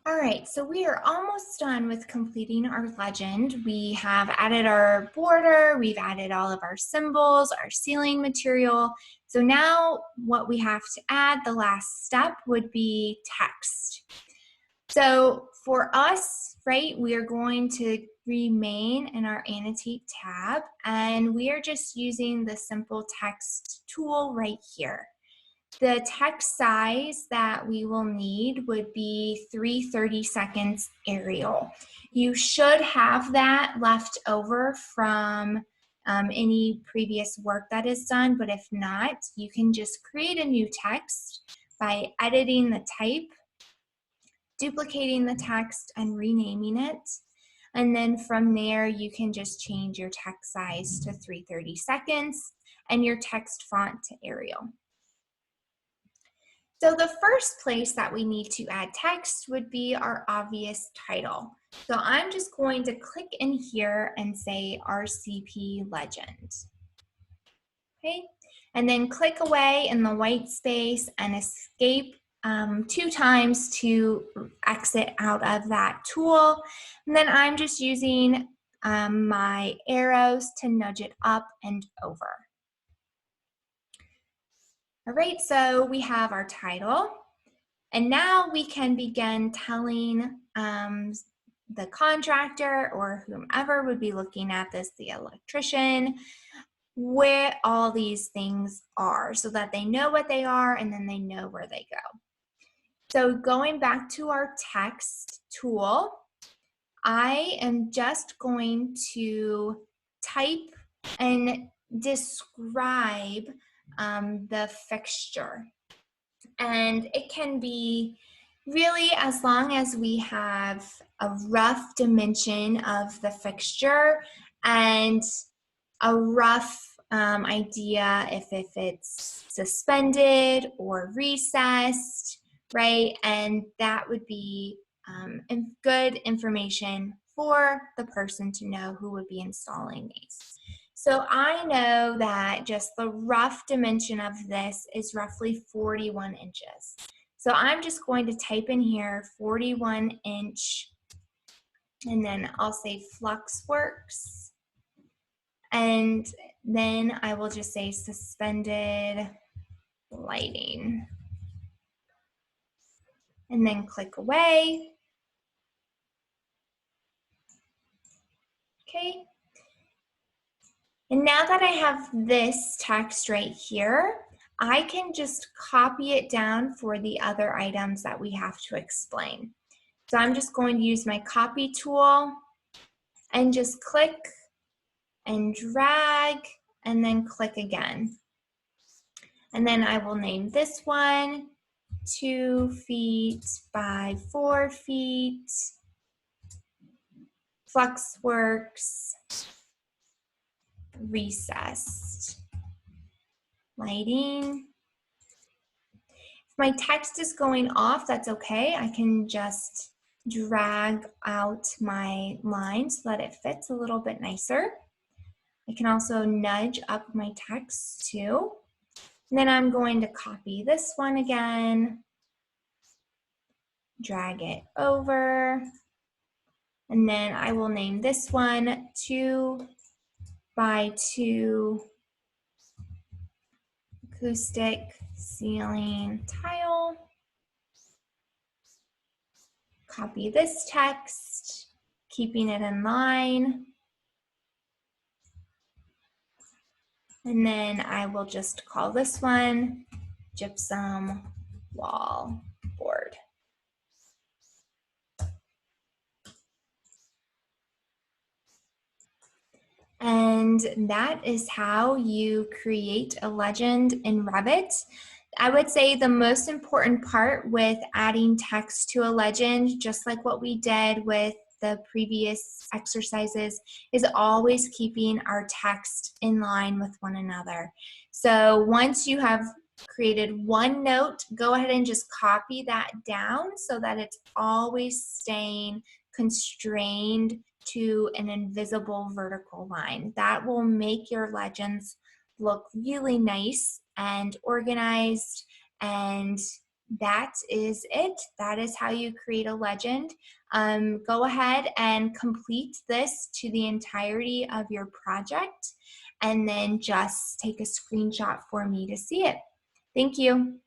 All right, so we are almost done with completing our legend. We have added our border, we've added all of our symbols, our ceiling material. So now what we have to add, the last step, would be text. So for us, right, we are going to remain in our annotate tab, and we are just using the simple text tool right here. The text size that we will need would be 330 seconds Arial. You should have that left over from any previous work that is done, but if not, you can just create a new text by editing the type, duplicating the text, and renaming it. And then from there, you can just change your text size to 330 seconds and your text font to Arial. So the first place that we need to add text would be our obvious title. So I'm just going to click in here and say RCP Legend. Okay, and then click away in the white space and escape 2 times to exit out of that tool. And then I'm just using my arrows to nudge it up and over. All right, so we have our title. And now we can begin telling the contractor or whomever would be looking at this, the electrician, where all these things are so that they know what they are and then they know where they go. So going back to our text tool, I am just going to type and describe the fixture. And it can be really as long as we have a rough dimension of the fixture and a rough idea if it's suspended or recessed, right? And that would be good information for the person to know who would be installing these. So I know that just the rough dimension of this is roughly 41 inches. So I'm just going to type in here 41 inch, and then I'll say Fluxworks. And then I will just say suspended lighting. And then click away. Okay. And now that I have this text right here, I can just copy it down for the other items that we have to explain. So I'm just going to use my copy tool and just click and drag and then click again. And then I will name this one 2 feet by 4 feet, Fluxworks, recessed lighting. If my text is going off, that's okay. I can just drag out my line so that it fits a little bit nicer. I can also nudge up my text too. And then I'm going to copy this one again, drag it over, and then I will name this one 2 by 2 acoustic ceiling tile. Copy this text, keeping it in line. And then I will just call this one gypsum wall board. And that is how you create a legend in Revit. I would say the most important part with adding text to a legend, just like what we did with the previous exercises, is always keeping our text in line with one another. So once you have created one note, go ahead and just copy that down so that it's always staying constrained to an invisible vertical line. That will make your legends look really nice and organized and that is it. That is how you create a legend. Go ahead and complete this to the entirety of your project, and then just take a screenshot for me to see it. Thank you.